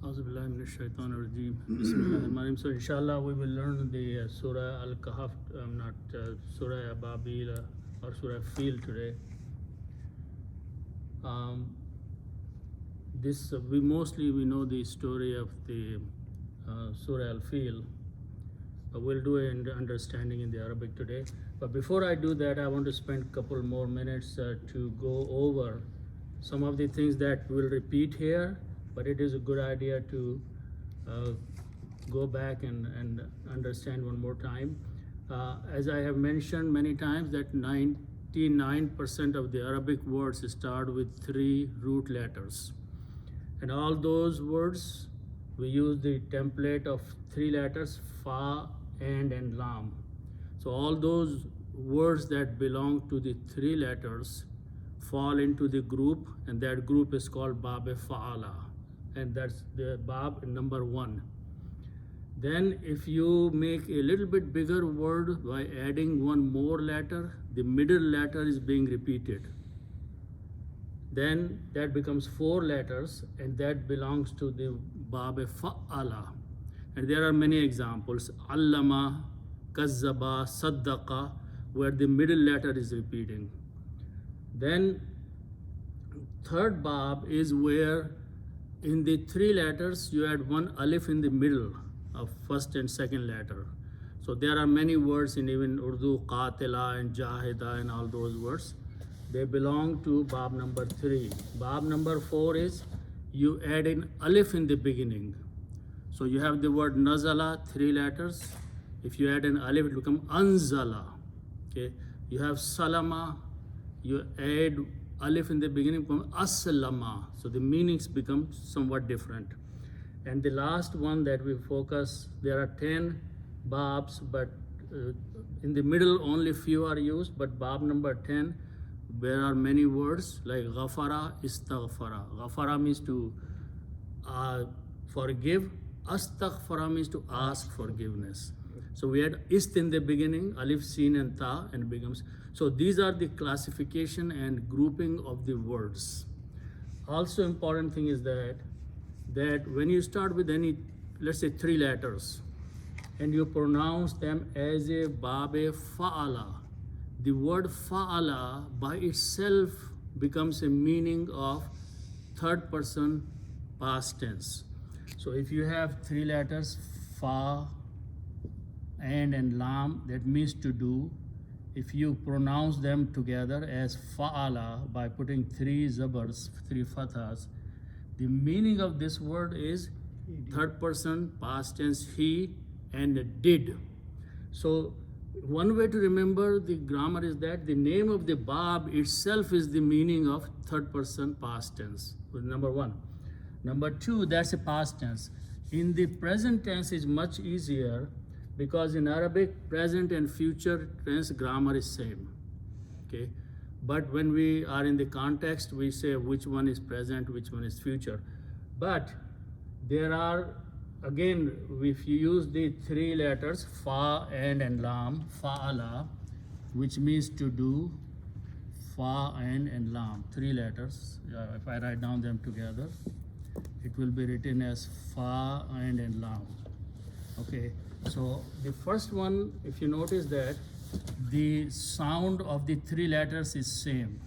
So inshallah we will learn the Surah Al-Kahf, not Surah Ababil or Surah Fil today. We know the story of the Surah Al-Fil, but we'll do an understanding in the Arabic today. But before I do that, I want to spend a couple more minutes to go over some of the things that we'll repeat here, but it is a good idea to go back and understand one more time. As I have mentioned many times, that 99% of the Arabic words start with 3 root letters. And all those words, we use the template of 3 letters, fa, and lam. So all those words that belong to the 3 letters fall into the group, and that group is called Bab Fa'ala, and that's the Bab number 1. Then if you make a little bit bigger word by adding one more letter, the middle letter is being repeated. Then that becomes 4 letters, and that belongs to the Bab Fa'ala. And there are many examples, Allama, Kazzaba, Saddaqa, where the middle letter is repeating. Then 3rd Bab is where in the 3 letters you add one alif in the middle of 1st and 2nd letter. So there are many words in even Urdu, Qatila and Jahida and all those words. They belong to Bab number 3. Bab number 4 is you add an alif in the beginning. So you have the word Nazala, 3 letters. If you add an alif, it becomes Anzala. Okay. You have Salama, you add alif in the beginning, becomes Aslama. So the meanings become somewhat different. And the last one that we focus, there are 10 Babs, but in the middle only few are used, but Bab number 10, there are many words like Ghafara, Istaghfara. Ghafara means to forgive, Astaghfara means to ask forgiveness. So we had ist in the beginning, alif, sin and ta, and it becomes. So these are the classification and grouping of the words. Also important thing is that when you start with any, let's say 3 letters, and you pronounce them as a Babe Fa'ala, the word Fa'ala by itself becomes a meaning of 3rd person past tense. So if you have 3 letters, Fa, and lam, that means to do. If you pronounce them together as Fa'ala by putting 3 zabars, 3 fathas, the meaning of this word is 3rd person past tense, he and did. So one way to remember the grammar is that the name of the Bab itself is the meaning of 3rd person past tense, number 1. Number 2, that's a past tense. In the present tense is much easier, because in Arabic, present and future tense grammar is same. Okay, but when we are in the context, we say which one is present, which one is future. But there are, again, if you use the 3 letters, Fa and Lam, Fa'ala, which means to do, Fa and Lam, 3 letters. If I write down them together, it will be written as Fa and Lam. Okay. So the first one, if you notice that the sound of the 3 letters is same.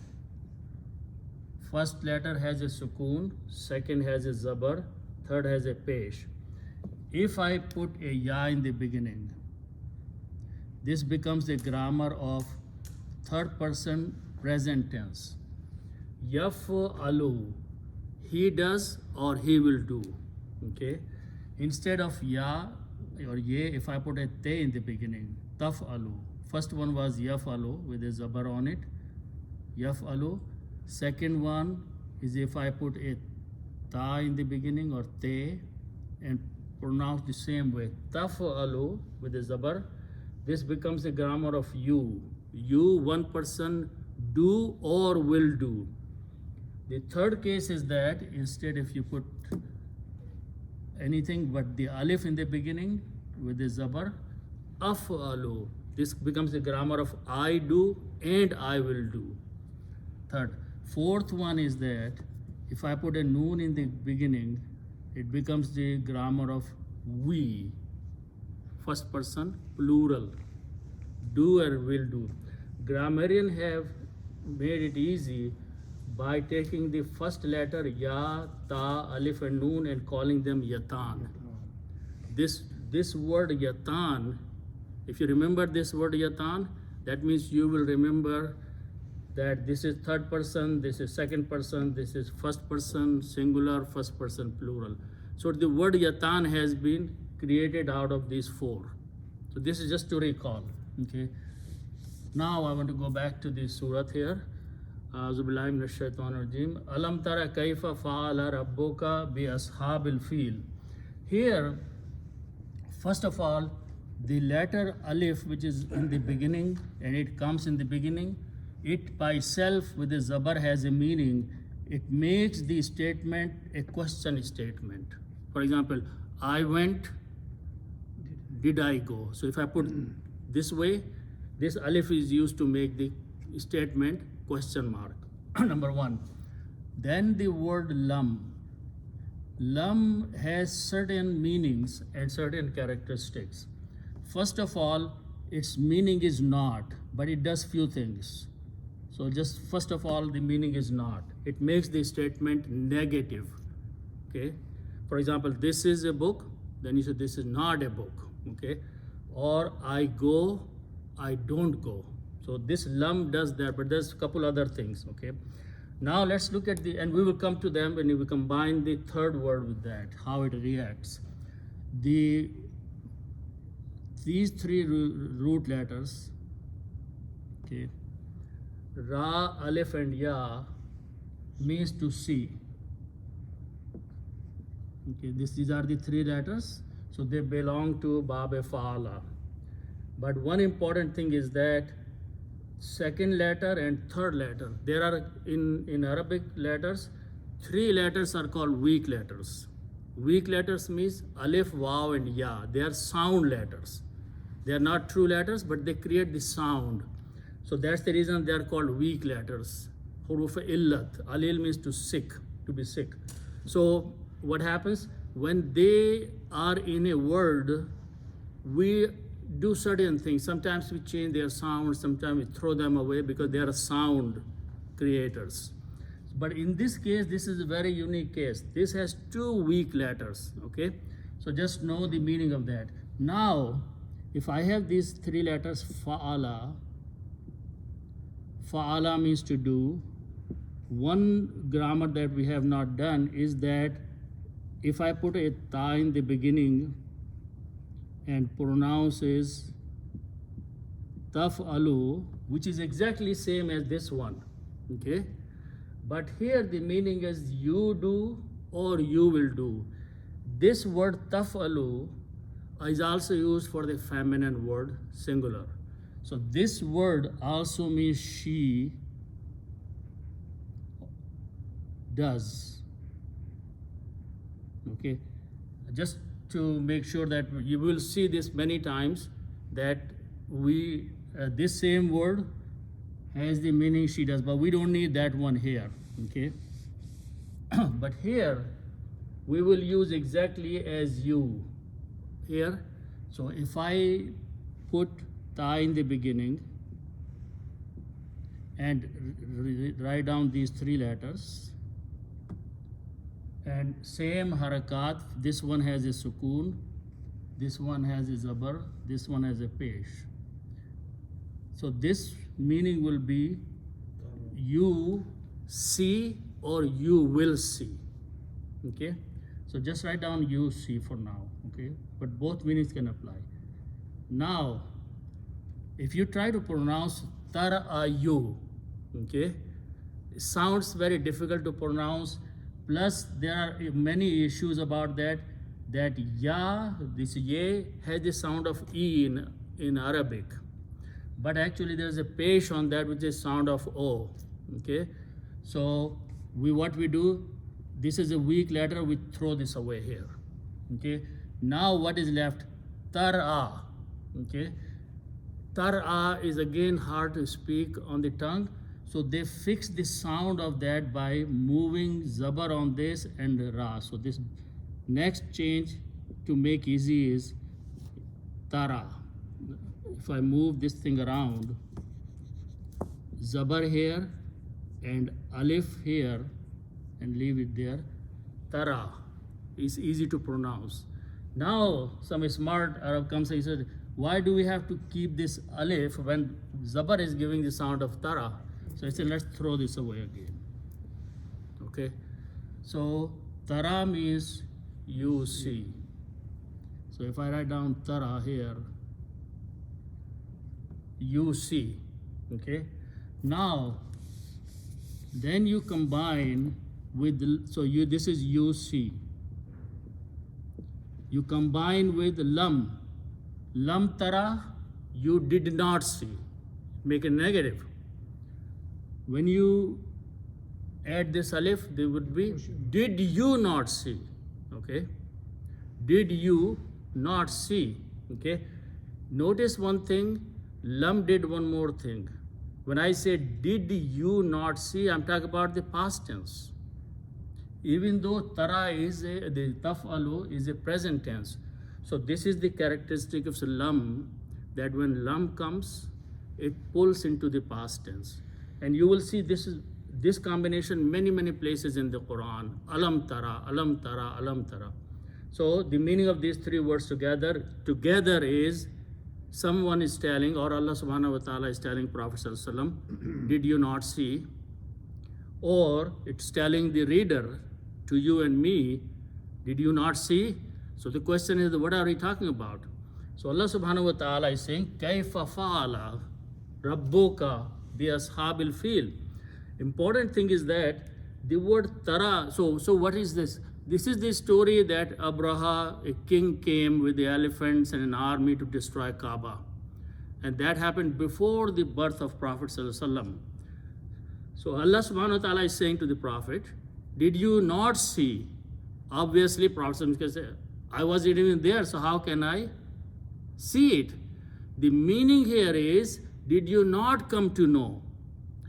First letter has a sukoon, second has a zabar, third has a pesh. If I put a ya in the beginning, this becomes the grammar of 3rd person present tense. Yaf'alu, he does or he will do. Okay. Instead of ya or ye, if I put a te in the beginning, taf'alu. First one was yaf'alu with a zabar on it, yaf'alu. Second one is if I put a ta in the beginning or te and pronounce the same way, taf'alu with a zabar, this becomes the grammar of you. You, one person, do or will do. The third case is that instead if you put anything but the alif in the beginning with the zabar, af'alu. This becomes the grammar of I do and I will do. Third. Fourth one is that if I put a noon in the beginning it becomes the grammar of we, first person plural, do or will do. Grammarians have made it easy by taking the first letter ya, ta, alif and noon and calling them yatan. This word yatan, if you remember this word yatan, that means you will remember that this is third person, this is second person, this is first person singular, first person plural. So the word yatan has been created out of these four. So this is just to recall. Okay. Now I want to go back to the surah here. Auzubillahi minash shaitanir rajim. Alam tara kaifa fa'ala rabbuka bi ashabil fil. Here, first of all, the letter alif, which is in the beginning, and it comes in the beginning, it by itself with the zabar has a meaning. It makes the statement a question statement. For example, I went, did I go? So if I put this way, this alif is used to make the statement question mark. Number one. Then the word lam. Lam has certain meanings and certain characteristics. First of all, its meaning is not, but it does few things. So just first of all, the meaning is not. It makes the statement negative. Okay. For example, this is a book, then you say this is not a book. Okay. Or I go, I don't go. So this lam does that, but there's a couple other things. Okay. Now let's look at and we will come to them when we combine the third word with that, how it reacts. These three root letters, okay, Ra, Alif and Ya means to see. Okay, these are the three letters, so they belong to Bab Fa'ala. But one important thing is that second letter and third letter, there are in Arabic letters, three letters are called weak letters. Weak letters means Alif, Waw and Ya. They are sound letters. They are not true letters, but they create the sound. So that's the reason they are called weak letters. Huruf illat. Alil means to sick, to be sick. So what happens when they are in a word, we do certain things. Sometimes we change their sound, sometimes we throw them away because they are sound creators. But in this case, this is a very unique case. This has two weak letters, okay? So just know the meaning of that. Now, if I have these three letters, fa'ala, fa'ala means to do. One grammar that we have not done is that if I put a ta in the beginning and pronounces taf'alu, which is exactly same as this one, okay? But here the meaning is you do or you will do. This word taf'alu is also used for the feminine word singular. So this word also means she does. Okay, just to make sure that you will see this many times, that we this same word has the meaning she does, but we don't need that one here. Okay. But here we will use exactly as you here. So if I put ta in the beginning and write down these three letters, and same harakat, this one has a sukoon, this one has a zabar, this one has a pesh. So this meaning will be you see or you will see. Okay, so just write down you see for now. Okay, but both meanings can apply. Now if you try to pronounce tarayu, okay, it sounds very difficult to pronounce. Plus, there are many issues about that ya, this ye, has the sound of e in Arabic. But actually, there's a pesh on that, which is sound of o. Okay, so what we do, this is a weak letter, we throw this away here. Okay, now what is left? Tar'a. Okay, tar'a is again hard to speak on the tongue. So they fix the sound of that by moving zabar on this and ra. So this Next change to make easy is tara. If I move this thing around, zabar here and alif here and leave it there, tara is easy to pronounce. Now some smart Arab comes and says, why do we have to keep this alif when zabar is giving the sound of tara? So I said, let's throw this away again. Okay, so tara means you see. So if I write down tara here, you see. Okay, now then you combine with, so you, this is you see. You combine with lam. Lam tara, you did not see. Make it negative. When you add this alif, there would be did you not see. Okay, did you not see. Okay, notice one thing, lam did one more thing. When I say did you not see, I'm talking about the past tense. Even though tara is the taf'alu is a present tense. So this is the characteristic of lam, that when lam comes, it pulls into the past tense. And you will see this combination many places in the Quran. Alam tara, alam tara, alam tara. So the meaning of these three words together is someone is telling, or Allah subhanahu wa ta'ala is telling Prophet sallallahu alaihi wasallam, did you not see? Or it's telling the reader, to you and me, did you not see? So the question is, what are we talking about? So Allah subhanahu wa ta'ala is saying, Kaifa fa'ala rabbuka bi ashabil fil. Important thing is that the word tara, so what is this? This is the story that Abraha, a king, came with the elephants and an army to destroy Kaaba. And that happened before the birth of Prophet sallallahu alaihi wasallam. So Allah subhanahu wa ta'ala is saying to the Prophet, did you not see? Obviously, Prophet can say, I wasn't even there, so how can I see it? The meaning here is, did you not come to know?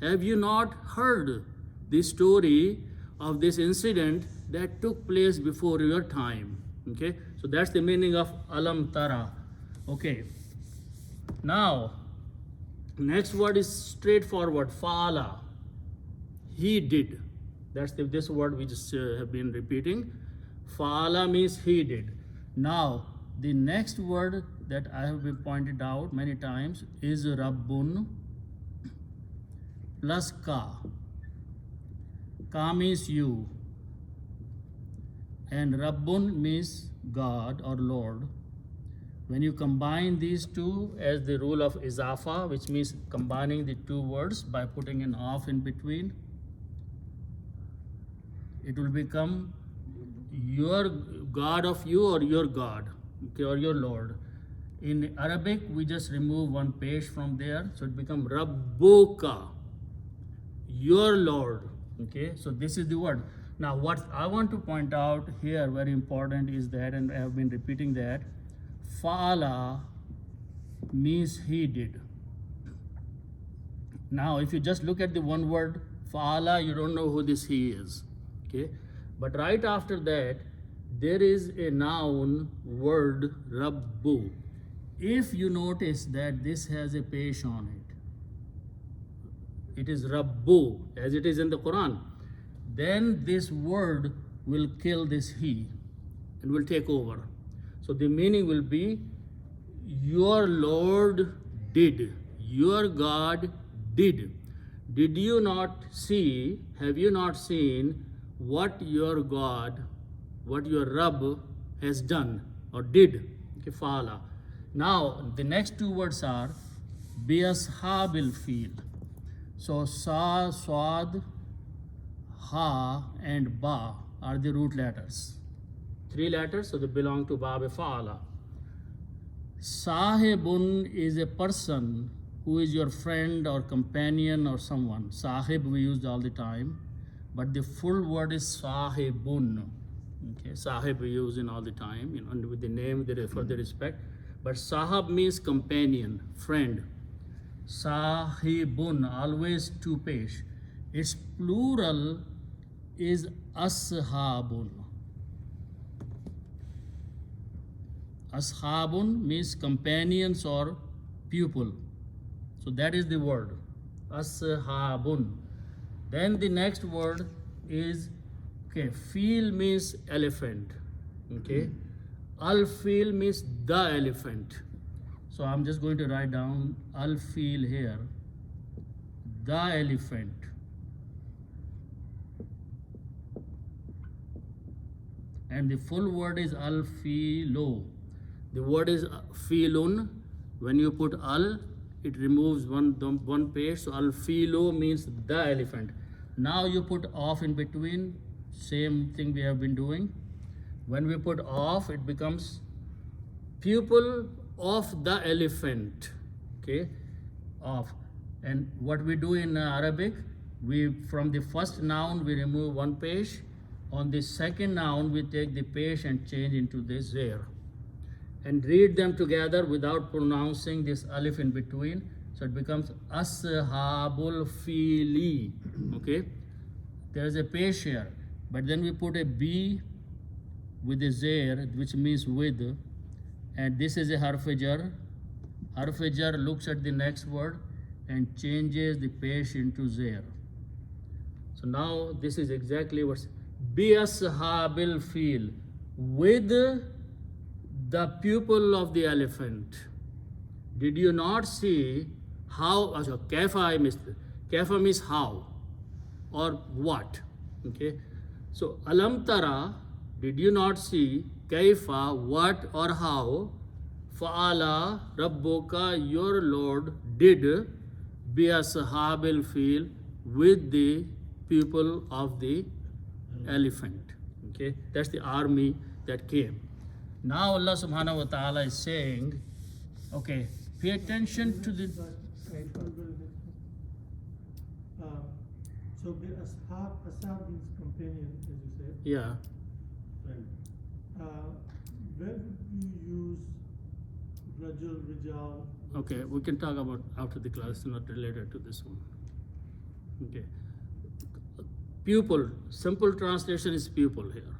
Have you not heard the story of this incident that took place before your time? Okay, so that's the meaning of alam tara. Okay, now next word is straightforward, fa'ala. He did. That's this word we just have been repeating. Fa'ala means he did. Now, the next word that I have been pointed out many times is Rabbun plus Ka. Ka means you. And Rabbun means God or Lord. When you combine these two as the rule of Izafa, which means combining the two words by putting an off in between, it will become your God of you or your God, okay, or your Lord. In Arabic, we just remove one pesh from there, so it becomes Rabbuka, your Lord. Okay, so this is the word. Now, what I want to point out here, very important, is that, and I have been repeating that, Fa'ala means he did. Now, if you just look at the one word, Fa'ala, you don't know who this he is. Okay, but right after that, there is a noun word, Rabbu. If you notice that this has a pesh on it, it is Rabbu, as it is in the Quran, then this word will kill this he and will take over. So the meaning will be, your Lord did, your God did. Did you not see, have you not seen what your God, what your Rabb has done or did? Okay, fa'ala. Now, the next two words are bi ashabil fil. So sa, swad, ha and ba are the root letters. 3 letters, so they belong to bab fa'ala. Sahibun is a person who is your friend or companion or someone. Sahib we use all the time, but the full word is sahibun. Okay, sahib we use in all the time, you know, and with the name they refer the respect. But sahab means companion, friend. Sahibun, always two pesh. Its plural is ashabun. Ashabun means companions or pupil. So that is the word. Ashabun. Then the next word is, okay, feel means elephant. Okay. Al-fil means the elephant. So I'm just going to write down al-fil here. The elephant. And the full word is al-filo. The word is filun. When you put al, it removes one page. So al-filo means the elephant. Now you put off in between. Same thing we have been doing. When we put off, it becomes pupil of the elephant. Okay, off. And what we do in Arabic, we from the first noun we remove one page. On the second noun we take the page and change into this there. And read them together without pronouncing this alif in between. So it becomes ashabul fili. Okay, there is a page here, but then we put a b with a zer, which means with, and this is a harf-jar. Harf-jar looks at the next word and changes the page into zer. So now this is exactly what's bi ashabil fil, with the pupil of the elephant. Did you not see how? Kaifa I missed. Kaifa means how or what. Okay. So alam tara, did you not see kaifa, what or how? Fa'ala rabbuka, your Lord did bi ashabil fil, with the people of the elephant. Okay, that's the army that came. Now Allah subhanahu wa ta'ala is saying, okay, pay attention to the. So the ashab means companion, as you said. Yeah. Where would you use rajul, rijal? Okay, we can talk about after the class, not related to this one. Okay. Pupil, simple translation is pupil here.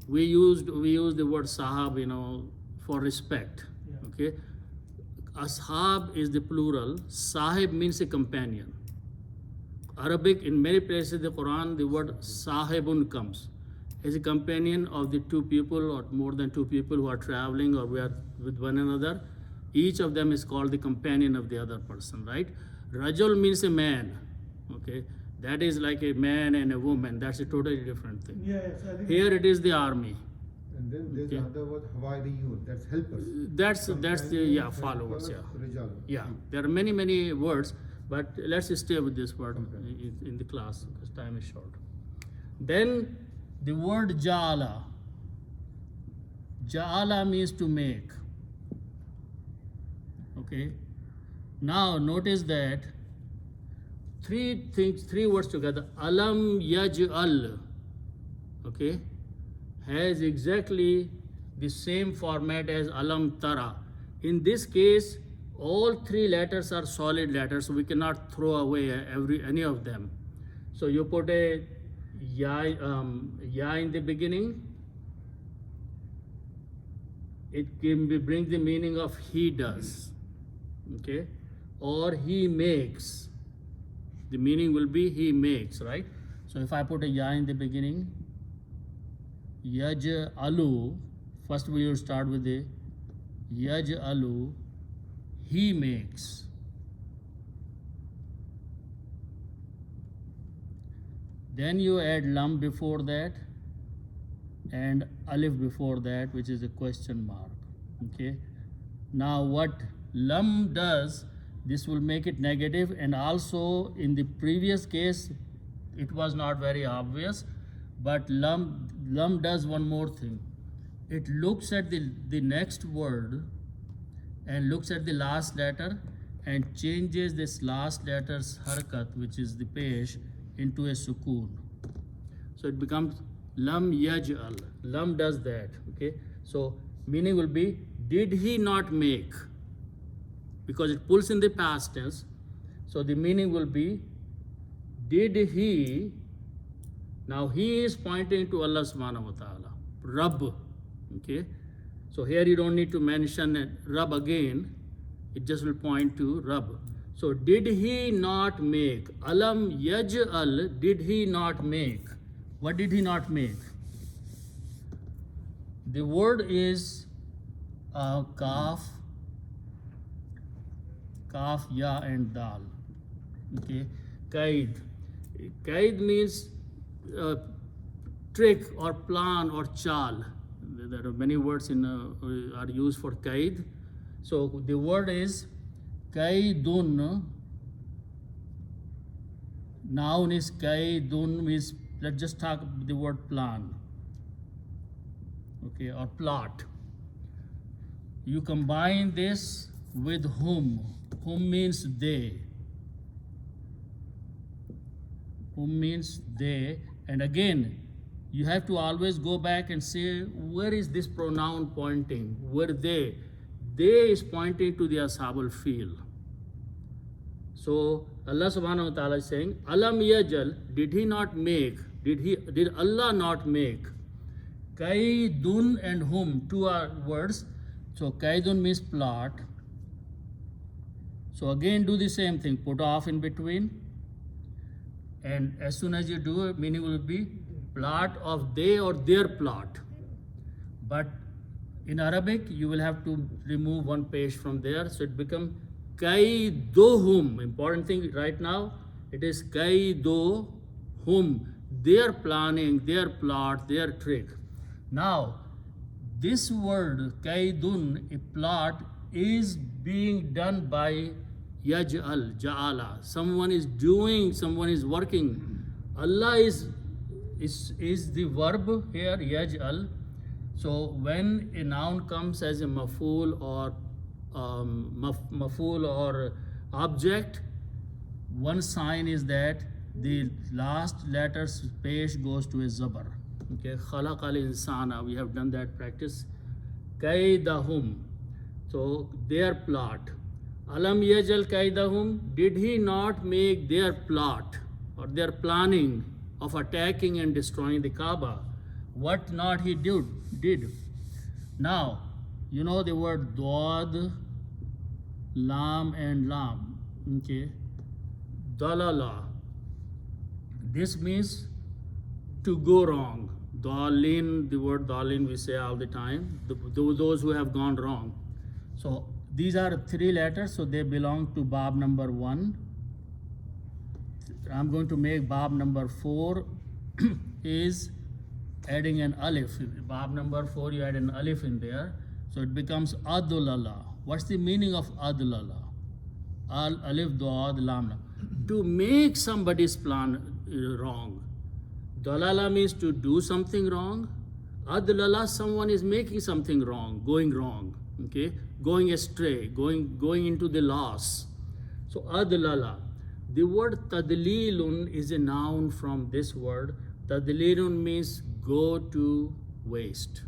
We use the word sahab, for respect. Yeah. Okay. Ashab is the plural. Sahib means a companion. Arabic, in many places, the Quran, the word sahibun comes as a companion of the two people or more than two people who are traveling or we are with one another. Each of them is called the companion of the other person, right? Rajul means a man. Okay. That is like a man and a woman. That's a totally different thing. Yes, I think Here it is the army. And then there's another word, Hawariyun, that's helpers. That's the followers. Yeah. Rijal. Yeah. There are many words, but let's stay with this word in the class because time is short. Then the word ja'ala. Ja'ala means to make. Okay. Now notice that three words together. Alam yaj'al, okay, has exactly the same format as alam tara. In this case, all three letters are solid letters, so we cannot throw away any of them. So you put a ya in the beginning. It can bring the meaning of he does, okay, or he makes. The meaning will be he makes, right? So if I put a ya in the beginning, yaj'alu, first we will start with the yaj'alu, he makes. Then you add lam before that and alif before that, which is a question mark. Okay. Now what lam does, this will make it negative, and also in the previous case it was not very obvious, but lam does one more thing. It looks at the next word and looks at the last letter and changes this last letter's harakat, which is the pesh, into a sukoon. So it becomes lam yaj'al. Lam does that. Okay. So meaning will be, did he not make? Because it pulls in the past tense. So the meaning will be, did he? Now he is pointing to Allah subhanahu wa ta'ala, Rabb. Okay. So here you don't need to mention Rabb again. It just will point to Rabb. So did he not make? Alam yaj'al, did he not make? What did he not make? The word is kaf, ya and dal. Okay, kaid. Kaid means trick or plan or chal. There are many words are used for kaid. So the word is kaidun. Noun is kaidun, means let's just talk the word plan. Okay, or plot. You combine this with whom. Whom means they. Whom means they. And again, you have to always go back and say, where is this pronoun pointing? Where they? They is pointing to the Ashabul Fil. So Allah subhanahu wa ta'ala is saying, Alam yajal, did he not make? Did Allah not make? Kaidun and whom, two are words. So kaidun means plot. So again do the same thing, put off in between. And as soon as you do it, meaning will be plot of they or their plot. But in Arabic, you will have to remove one page from there. So it becomes kaidohum. Important thing right now, it is kaidohum. Their planning, their plot, their trick. Now, this word kaidun, a plot, is being done by yaj'al, ja'ala. Someone is doing, someone is working. Allah is the verb here, yaj'al. So when a noun comes as a maf'ul or object, one sign is that the last letter's pesh goes to a zabar. Okay, khalaq al insana, we have done that practice. Kaidahum, so their plot. Alam yajal kaidahum, did he not make their plot or their planning of attacking and destroying the Kaaba? What not he did. Now, you know the word dad, lam and lam. Okay, dalala. This means to go wrong. Dalin, the word dalin we say all the time. Those who have gone wrong. So these are three letters, so they belong to Bab number 1. I'm going to make Bab number 4 is adding an alif. Bab number 4, you add an alif in there. So it becomes adulala. What's the meaning of adulala? Al, alif, duad, lam. To make somebody's plan wrong. Dalala means to do something wrong. Adulala, someone is making something wrong, going wrong. Okay, going astray, going into the loss. So adlala. The word tadlilun is a noun from this word. Tadlilun means go to waste,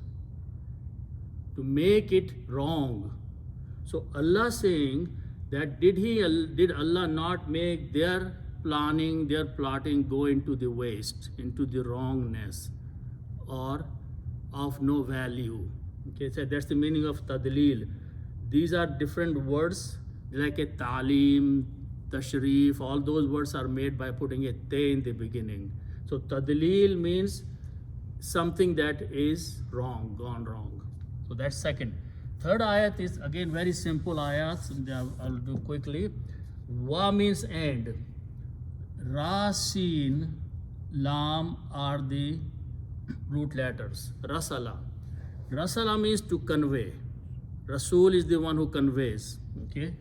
to make it wrong. So Allah saying that did Allah not make their planning, their plotting go into the waste, into the wrongness, or of no value? Okay, so that's the meaning of tadlil. These are different words like a ta'lim, tashrif, all those words are made by putting a te in the beginning. So tadlil means something that is wrong, gone wrong. So that's second. Third ayat is again very simple ayat. I'll do quickly. Wa means and. Ra, Sin, Lam are the root letters. Rasala. Rasala means to convey. Rasul is the one who conveys. Okay.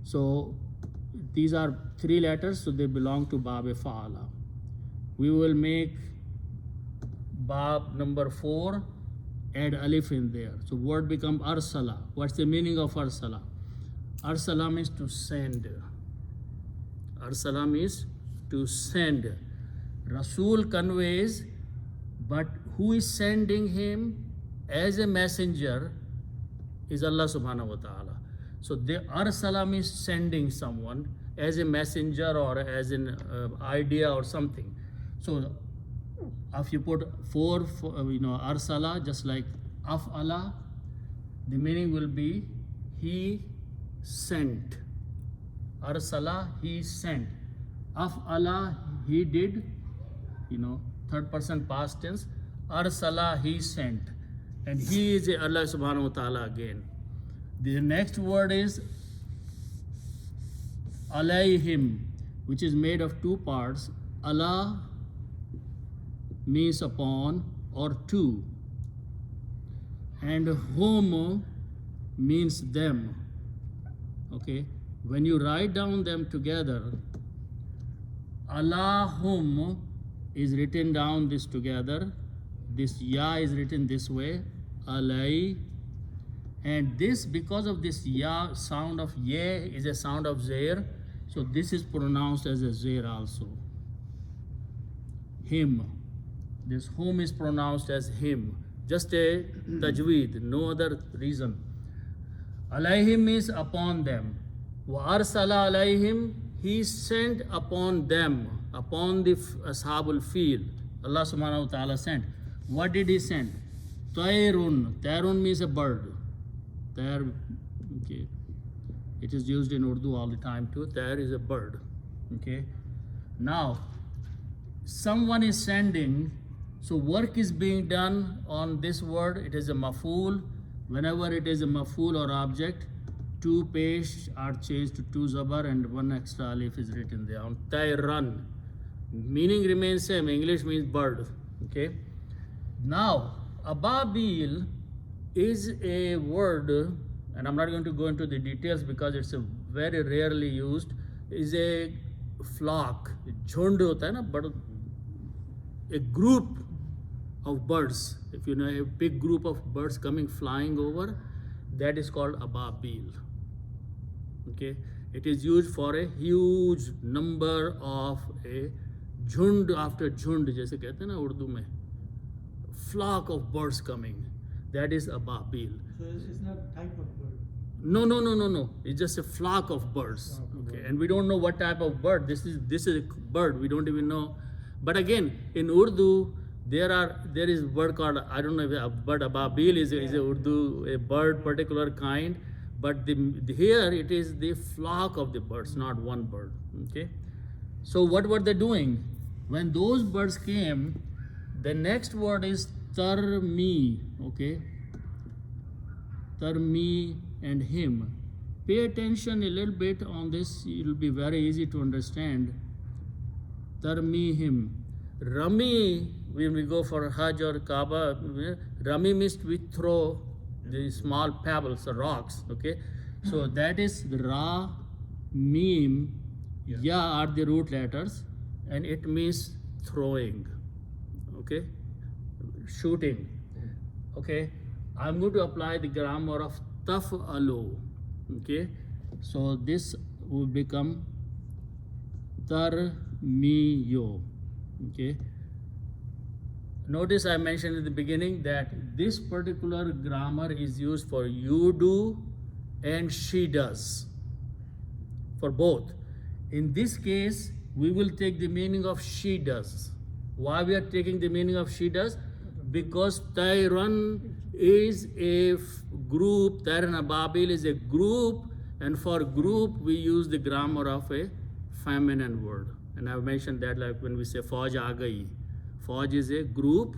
So these are three letters, so they belong to Bab Fa'ala. We will make Bab number 4, add alif in there. So word become arsala. What's the meaning of arsala? Arsala means to send. Arsala means to send. Rasul conveys, but who is sending him as a messenger is Allah subhanahu wa ta'ala. So the arsala means sending someone as a messenger or as an idea or something. So if you put 4, arsala, just like af'ala, the meaning will be he sent. Arsala, he sent. Af'ala, he did, third person past tense. Arsala, he sent. And he is Allah subhanahu wa ta'ala again. The next word is alayhim, which is made of two parts. Allah means upon or to, and hum means them. Okay, when you write down them together, Allahum is written down this together. This ya is written this way, alai, and this, because of this ya sound of ye is a sound of zair, so this is pronounced as a zair also. Him, this hum is pronounced as him, just a tajweed, no other reason. Alayhim is upon them. Wa arsala alayhim, he sent upon them, upon the ashabul fil. Allah subhanahu wa ta'ala sent. What did he send? Tayrun. Tayrun means a bird. Tayr, okay. It is used in Urdu all the time too. Tayr is a bird. Okay. Now, someone is sending, so work is being done on this word. It is a maf'ul. Whenever it is a maf'ul or object, two pesh are changed to two zabar and one extra alif is written down. Tayran. Meaning remains same. English means bird. Okay. Now, ababil is a word, and I'm not going to go into the details because it's a very rarely used, is a flock. Jhund hota hai na, but a group of birds. If you know a big group of birds coming flying over, that is called ababil. Okay, it is used for a huge number of a jhund after jhund, जैसे कहते हैं ना उर्दू में, flock of birds coming. That is ababil. So it's not a type of bird. No. It's just a flock of birds. Okay, and we don't know what type of bird. This is a bird. We don't even know. But again, in Urdu, there is a bird called, I don't know if a bird, ababil is a Urdu, a bird particular kind. But here it is the flock of the birds, not one bird. Okay. So what were they doing? When those birds came, the next word is tarmi. Okay. Tarmi and him. Pay attention a little bit on this. It will be very easy to understand. Tarmi him. Rami, when we go for Hajj or Kaaba, Rami means we throw the small pebbles or rocks. Okay. So that is Ra, Mim, Ya are the root letters, and it means throwing. Okay. Shooting. Okay. I'm going to apply the grammar of taf'alu. Okay. So this will become tarmiyo. Okay. Notice I mentioned in the beginning that this particular grammar is used for you do and she does. For both. In this case, we will take the meaning of she does. Why we are taking the meaning of she does? Because Tayran is a group, Tayran Ababil is a group, and for group we use the grammar of a feminine word. And I've mentioned that, like when we say Fauj aa gayi. Fauj is a group,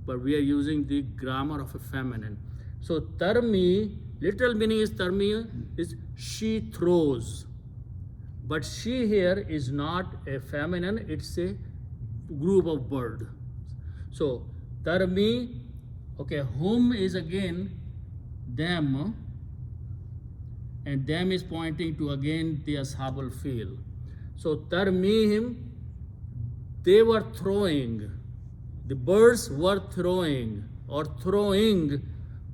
but we are using the grammar of a feminine. So Tarmi, literal meaning is Tarmi is she throws. But she here is not a feminine, it's a group of bird. So Tarmi, okay, whom is again them, and them is pointing to again the Ashabul Fil. So Tarmihim, they were throwing, the birds were throwing or throwing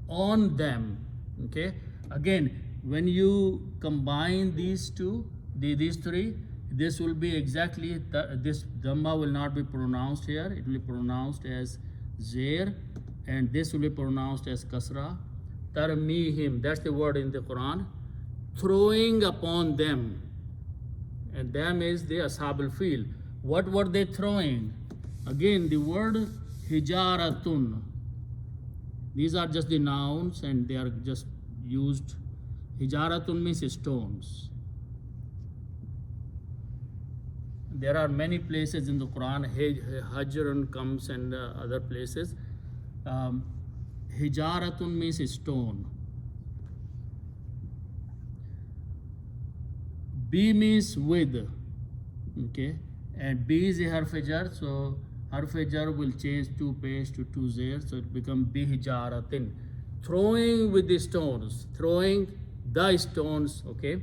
on them. Okay, again, when you combine these two, these three, this will be exactly, this Dhamma will not be pronounced here, it will be pronounced as Zair, and this will be pronounced as Kasra. Tarmihim, that's the word in the Quran, throwing upon them. And them is the Ashabul Fil. What were they throwing? Again, the word hijaratun. These are just the nouns and they are just used. Hijaratun means stones. There are many places in the Quran, Hajrun comes and other places. Hijaratun means stone. B means with, okay, and B is a harf-jar, so harf-jar will change two pesh to two zer, so it becomes bi hijaratin. Throwing with the stones, throwing the stones, okay.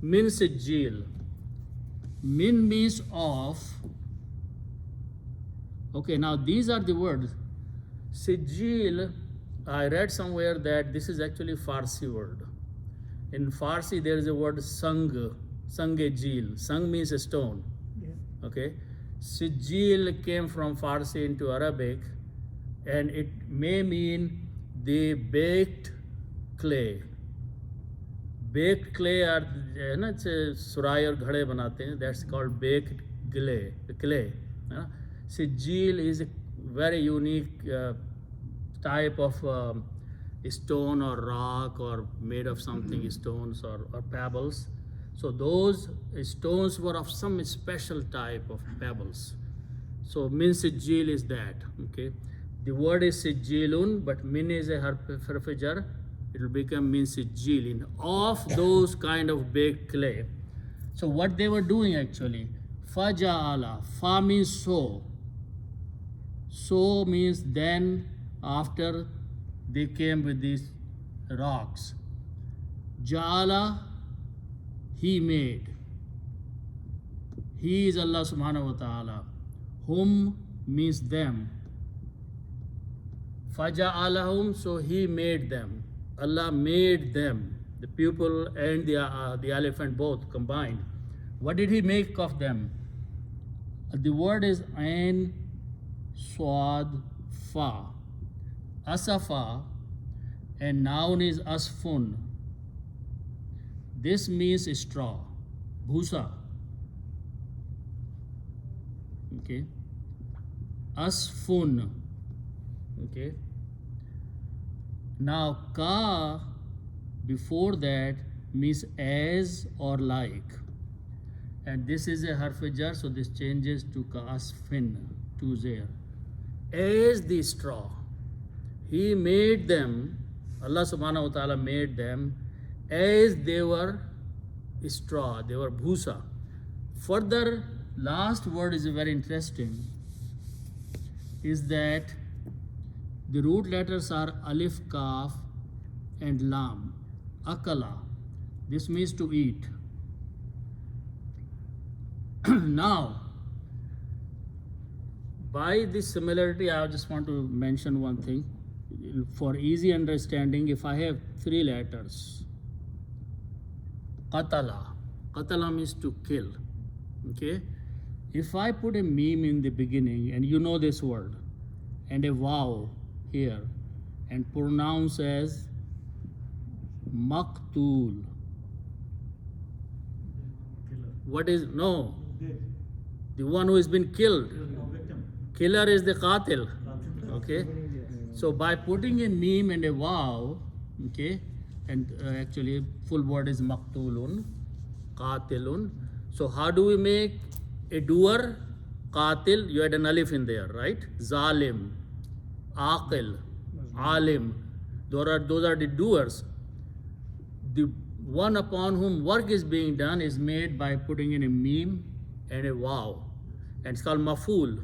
Min sijil. Min means of. Okay, now these are the words. Sijil, I read somewhere that this is actually Farsi word. In Farsi, there is a word sang, sange-jil. Sang means a stone. Yeah. Okay. Sijil came from Farsi into Arabic, and it may mean the baked clay. Baked clay are, है ना, सुराई और घड़े बनाते हैं. That's called baked clay. Sijil is a very unique type of stone or rock or made of something, stones or pebbles. So those stones were of some special type of pebbles. So min sijil is that. Okay, the word is sijilun, but min is a harf-jar. It will become min sijilin, of those kind of baked clay. So what they were doing actually, faja'ala, fa means so. So means then, after they came with these rocks. Ja'ala, he made. He is Allah subhanahu wa ta'ala. Hum means them. Faja'alahum, so he made them. Allah made them, the pupil and the elephant both combined. What did he make of them? The word is Ain Swad Fa. Asafa, and noun is asfun. This means straw, bhusa. Okay. Asfun. Okay. Now ka before that means as or like, and this is a harf-jar, so this changes to ka asfin, to zer. As the straw, he made them. Allah subhanahu wa ta'ala made them as they were straw, they were bhusa. Further, last word is very interesting, is that the root letters are alif, kaf, and lam. Akala. This means to eat. Now, by this similarity, I just want to mention one thing. For easy understanding, if I have three letters, qatala. Qatala means to kill. Okay? If I put a meme in the beginning, and you know this word, and a vav here, and pronounce as maqtul. What is, no, Dead. the one who has been killed. No victim. Killer is the qatil. Okay? So by putting a meme and a vav, okay, and actually full word is maqtulun, qatilun. So how do we make a doer? Qatil, you had an alif in there, right? Zalim, aqil, alim. Those are the doers. The one upon whom work is being done is made by putting in a meme and a vav. And it's called maful.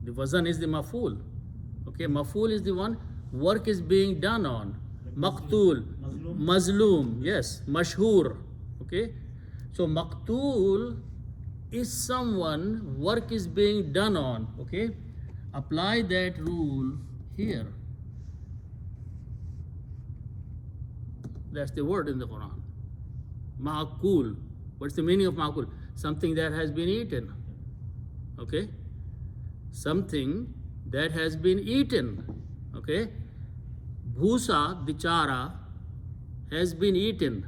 The wazan is the maful. Okay, maful is the one work is being done on. Maqtul, mazlum, yes, mashhur. Okay, so maqtul is someone work is being done on. Okay, apply that rule here. That's the word in the Quran. Ma'akul. What's the meaning of ma'akul? Something that has been eaten. Okay, something that has been eaten. Okay, bhusa, the chara, has been eaten,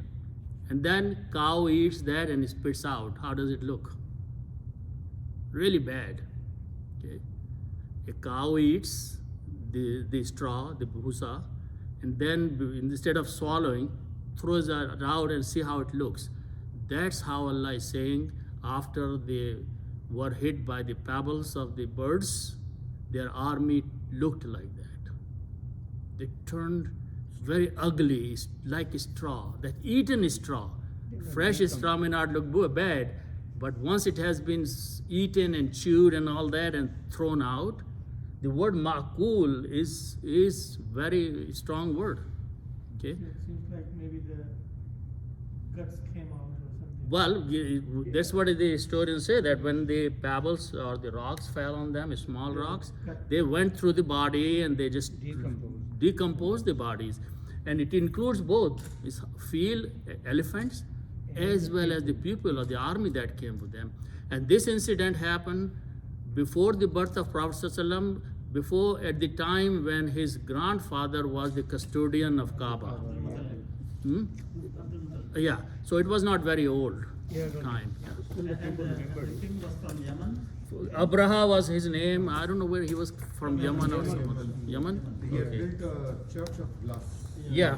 and then cow eats that and spits out. How does it look? Really bad. Okay, a cow eats the straw, the Fus'ha, and then instead of swallowing, throws it out and see how it looks. That's how Allah is saying, after they were hit by the pebbles of the birds, their army looked like that. They turned very ugly, like a straw, that eaten straw. Fresh straw may not look bad, but once it has been eaten and chewed and all that and thrown out, the word ma'kul is very strong word. Okay. It seems like maybe the guts came out or something. Well, that's what the historians say, that when the pebbles or the rocks fell on them, small rocks, they went through the body and they just decomposed the bodies. And it includes both field elephants as well as the people or the army that came with them. And this incident happened before the birth of Prophet ﷺ, before at the time when his grandfather was the custodian of Kaaba. Yeah, so it was not very old time. And the king was from Yemen. Abraha was his name. I don't know where he was from, Yemen or something. Yemen? He had built a church of glass. Yeah. Yeah.